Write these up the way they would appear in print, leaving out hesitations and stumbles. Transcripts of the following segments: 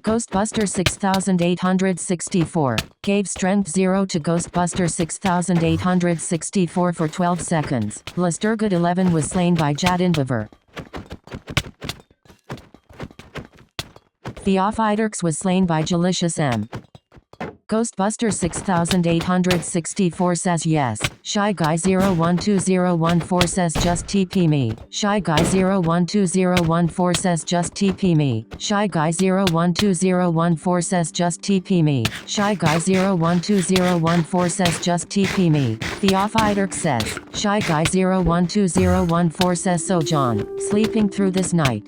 Ghostbuster 6864 gave strength 0 to Ghostbuster 6864 for 12 seconds. Lasturgut 11 was slain by Jadinbavar. Theophyterx was slain by Jalicious M. Ghostbuster 6864 says yes. Shy Guy 012014 says just TP me. Shy Guy 012014 says just TP me. Shy Guy 012014 says just TP me. Shy Guy 012014 says just TP me. Theophyterx says. Shy Guy 012014 says so John. Sleeping through this night.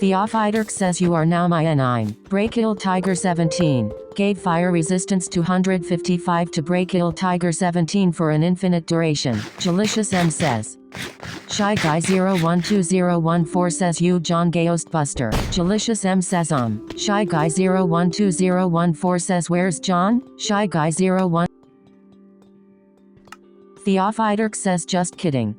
Theophyterx says you are now my N9. Brachial Tiger 17 gave fire resistance 255 to Brachial Tiger 17 for an infinite duration. Jalicious M says. Shy Guy 012014 says you John Ghostbuster. Jalicious M says Shy Guy 012014 says where's John? Shy Guy 01. Theophyterx says just kidding.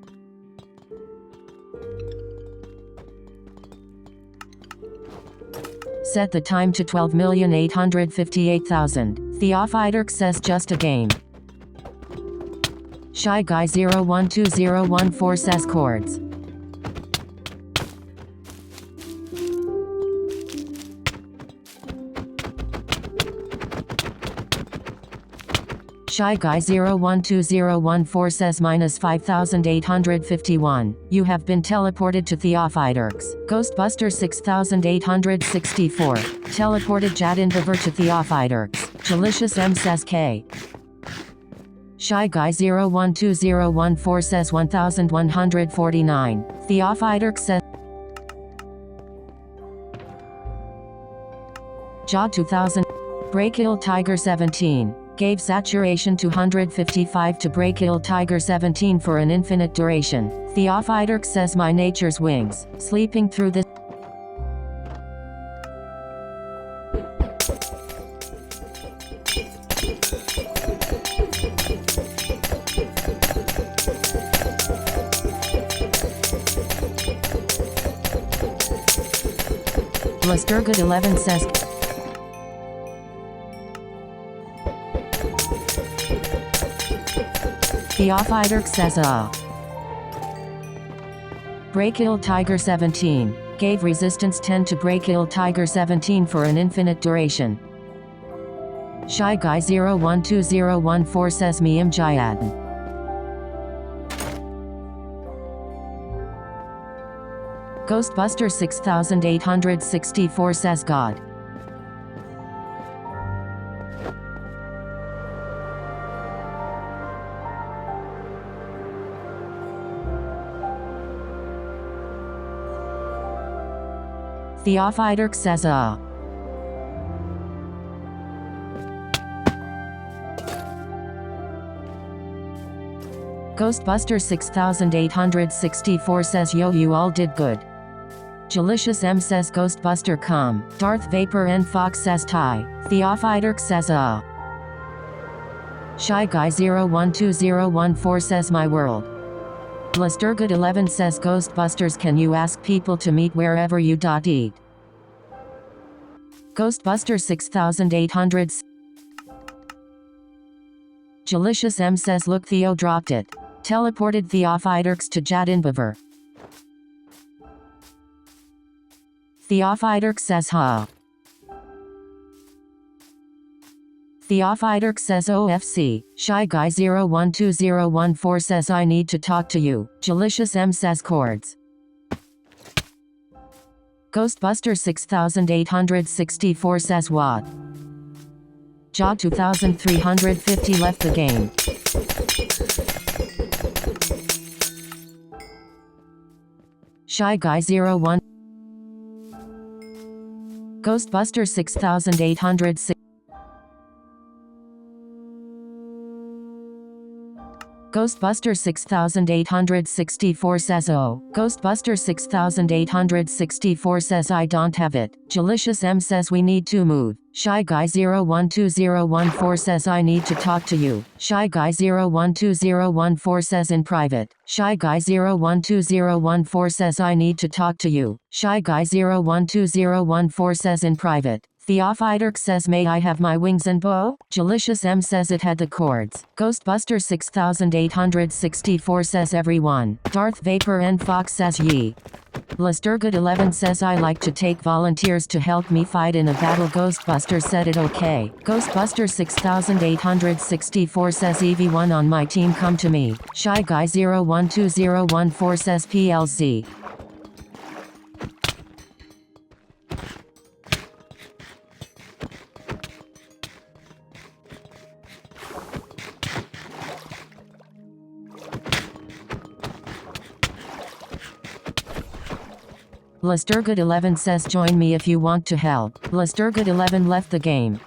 Set the time to 12,858,000. Theophyterx says just a game. Shy Guy 012014 says chords. Shy Guy 012014 says minus 5,851. You have been teleported to Theophyterx. Ghostbuster 6864 teleported Jadinbavar to Theophyterx. Jalicious M says K. Shy Guy 012014 says 1,149. Theophyterx says Ja 2000. Brachial Tiger 17 gave saturation 255 to Brachial Tiger 17 for an infinite duration. Theophyterx says my nature's wings. Sleeping through this. Lasturgut 11 says. Theophyterx says Brachial Tiger 17 gave resistance 10 to Brachial Tiger 17 for an infinite duration. Shy Guy 012014 says Miyam Jayad. Ghostbuster 6864 says God. Theophyterx says Ghostbuster 6864 says yo you all did good. Jalicious M says Ghostbuster come. Darth Vapor N Fox says tie. Theophyterx says Shy Guy 012014 says my world. Lasturgut 11 says Ghostbusters can you ask people to meet wherever you eat. Ghostbuster 6800. Jalicious M says look Theo dropped it. Teleported Theophyterx to Jadinbavar. Theophyterx says ha. Theophyterx says OFC. Shy Guy 012014 says I need to talk to you. Jalicious M says chords. Ghostbuster 6864 says what? Ja 2350 left the game. Shy Guy 01. Ghostbuster 6806. Ghostbuster 6864 says oh. Ghostbuster 6864 says I don't have it. Jalicious M says we need to move. Shy Guy 012014 says I need to talk to you. Shy Guy 012014 says in private. Shy Guy 012014 says I need to talk to you. Shy Guy 012014 says in private. Theophyterx says may I have my wings and bow? Jalicious M says it had the cords. Ghostbuster 6864 says everyone. Darth Vapor and Fox says ye. Listurgood 11 says I like to take volunteers to help me fight in a battle. Ghostbuster said it okay. Ghostbuster 6864 says EV1 on my team come to me. Shy Guy 012014 says PLZ. Listurgood 11 says join me if you want to help. Listurgood 11 left the game.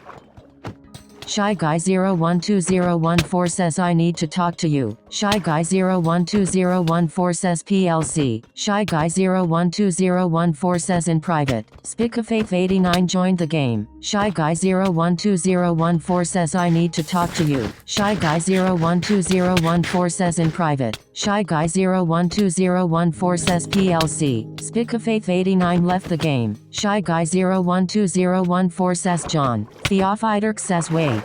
Shy Guy 012014 says I need to talk to you. Shy Guy 012014 says PLC. Shy Guy 012014 says in private. Spicafaith 89 joined the game. Shy Guy 012014 says I need to talk to you. Shy Guy 012014 says in private. Shy Guy 012014 says PLC. Spicafaith 89 left the game. Shy Guy 012014 says John. Theophyterx says wait.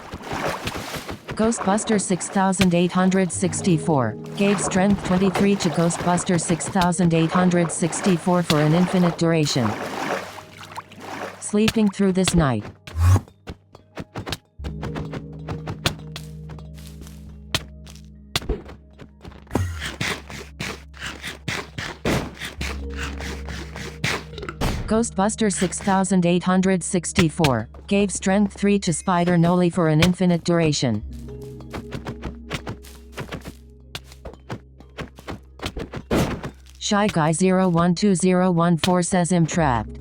Ghostbuster 6864 gave strength 23 to Ghostbuster 6864 for an infinite duration. Sleeping through this night. Ghostbuster 6864 gave strength 3 to Spider Noli for an infinite duration. Shy Guy 012014 says I'm trapped.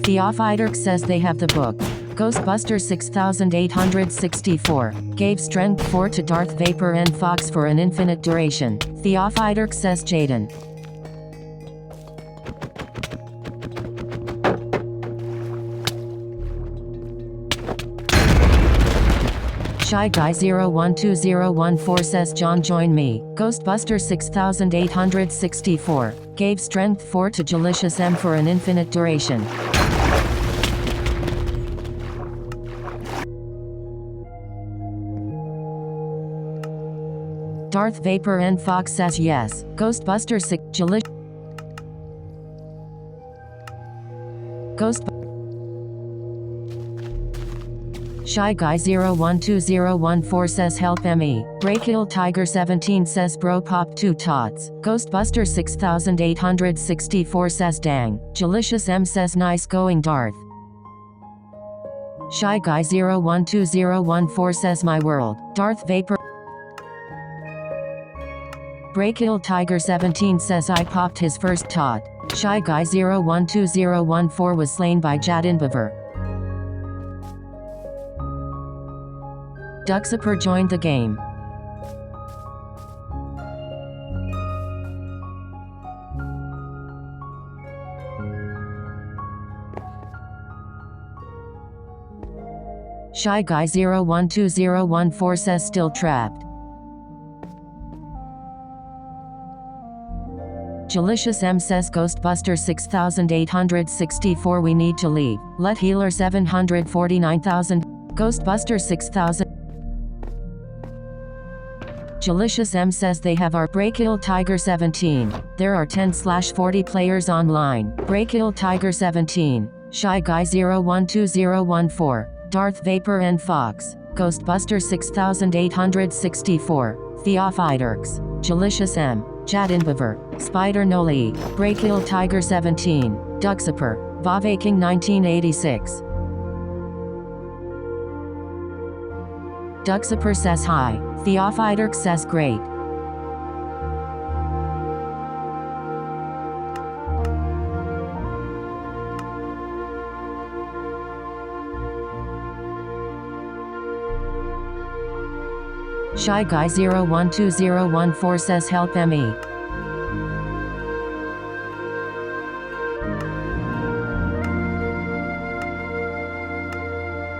Theophyterx says they have the book. Ghostbuster 6864 gave strength 4 to Darth Vapor and Fox for an infinite duration. Theophyterx says Jaden. Shy Guy 012014 says John join me. Ghostbuster 6864 gave strength 4 to Jalicious M for an infinite duration. Darth Vapor and Fox says yes. Ghostbuster 6 Jalicious Shy Guy 012014 says help me. Brachial Tiger 17 says bro pop 2 tots. Ghostbuster 6864 says dang. Jalicious M says nice going Darth. Shy Guy 012014 says my world. Darth Vapor. Brachial Tiger 17 says I popped his first tot. Shy Guy 012014 was slain by Jaden Beaver. Duxaper joined the game. Shy Guy 012014 says still trapped. Jalicious M says Ghostbuster 6864 we need to leave. Let Healer 749,000. Ghostbuster 6000. Jalicious M says they have our Brachial Tiger 17. There are 10/40 players online. Brachial Tiger 17. Shy Guy 012014. Darth Vapor and Fox. Ghostbuster 6864. Theophyterx. Jalicious M. Jaden Beaver. Spider Noli. Brachial Tiger 17. Duxaper. Vave King 1986. Duxaper says hi. Theophyterx says great. Shy Guy 012014 says help me.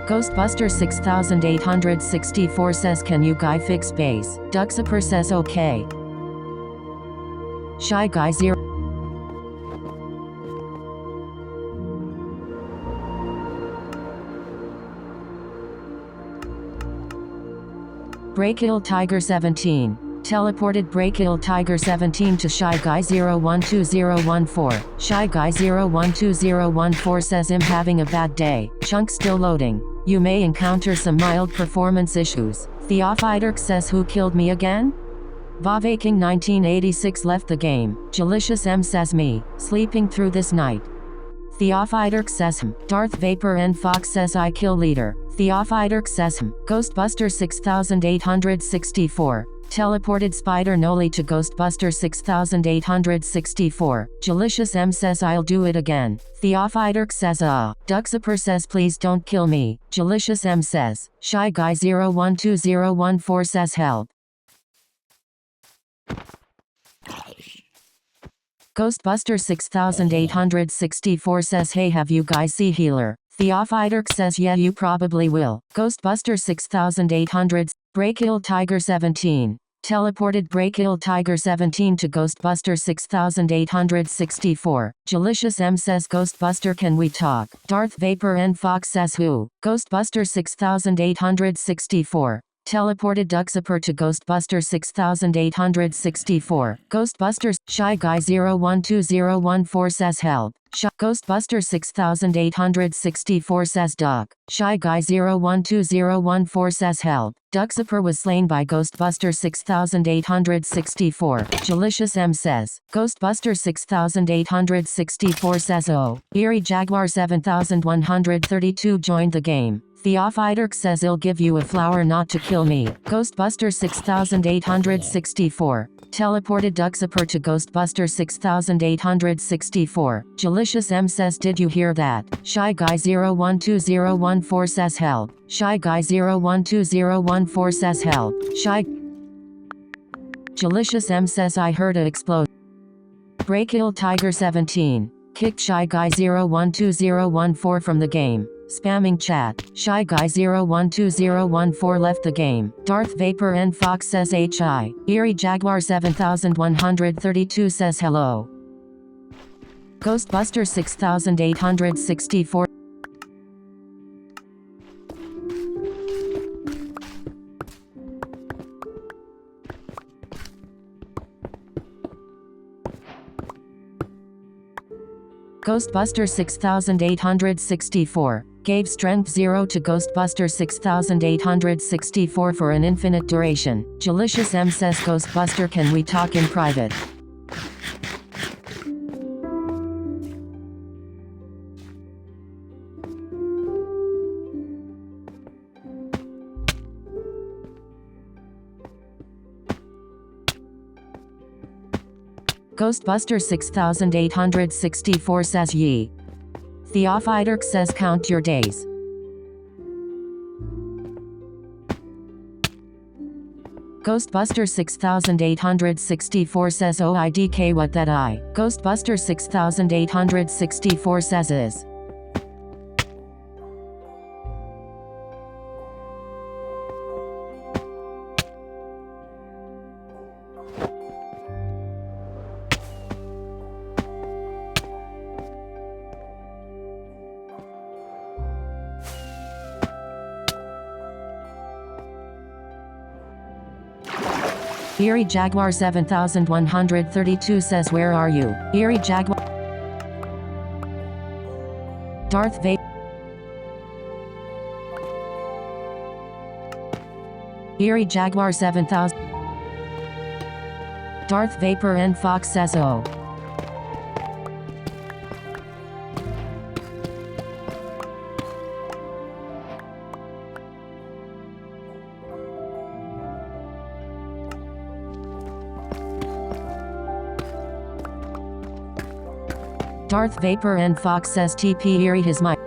Ghostbuster 6864 says can you guy fix bass? Duxaper says okay. Shy Guy 0 Brachial Tiger 17 teleported Brachial Tiger 17 to Shy Guy 012014. Shy Guy 012014 says I'm having a bad day. Chunk still loading. You may encounter some mild performance issues. Theophyterk says who killed me again? Vavaking 1986 left the game. Jalicious M says me, sleeping through this night. Theophyterk says him. Darth Vapor and Fox says I kill leader. Theophyterk says him. Ghostbuster 6864 teleported Spider Noli to Ghostbuster 6864. Jalicious M says I'll do it again. Theophyterk says Duxaper says please don't kill me. Jalicious M says. Shy Guy 012014 says help. Ghostbuster 6864 says hey have you guys see healer? Theophyterk says yeah you probably will. Ghostbuster 6800 Brachial Tiger 17 teleported Brachial Tiger 17 to Ghostbuster 6864. Jalicious M says Ghostbuster can we talk? Darth Vapor and Fox says who? Ghostbuster 6864 teleported Duxaper to Ghostbuster 6864. Ghostbusters Shy Guy 012014 says help. Ghostbuster 6864 says duck. Shy Guy 012014 says help. Duxaper was slain by Ghostbuster 6864. Jalicious M says. Ghostbuster 6864 says oh. Eerie Jaguar 7132 joined the game. Theophyterk says I'll give you a flower not to kill me. Ghostbuster 6864 teleported Duxaper to Ghostbuster 6864. Jalicious M says did you hear that? Shy Guy 012014 says help. Shy Guy 012014 says help. Jalicious M says I heard a explosion. Brachial Tiger 17 kicked Shy Guy 012014 from the game. Spamming chat. Shy Guy 012014 left the game. Darth Vapor and Fox says hi. Eerie Jaguar 7132 says hello. Ghostbuster 6864 Ghostbuster 6864 gave strength 0 to Ghostbuster 6864 for an infinite duration. Jalicious M says Ghostbuster can we talk in private? Ghostbuster 6864 says ye. Theophyterk says count your days. Ghostbuster 6864 says OIDK what that I. Ghostbuster 6864 says is. Eerie Jaguar 7132 says where are you? Eerie Jaguar Darth Vapor Eerie Jaguar 7000 Darth Vapor and Fox says oh. Darth Vapor and Fox says TP Eerie his mic.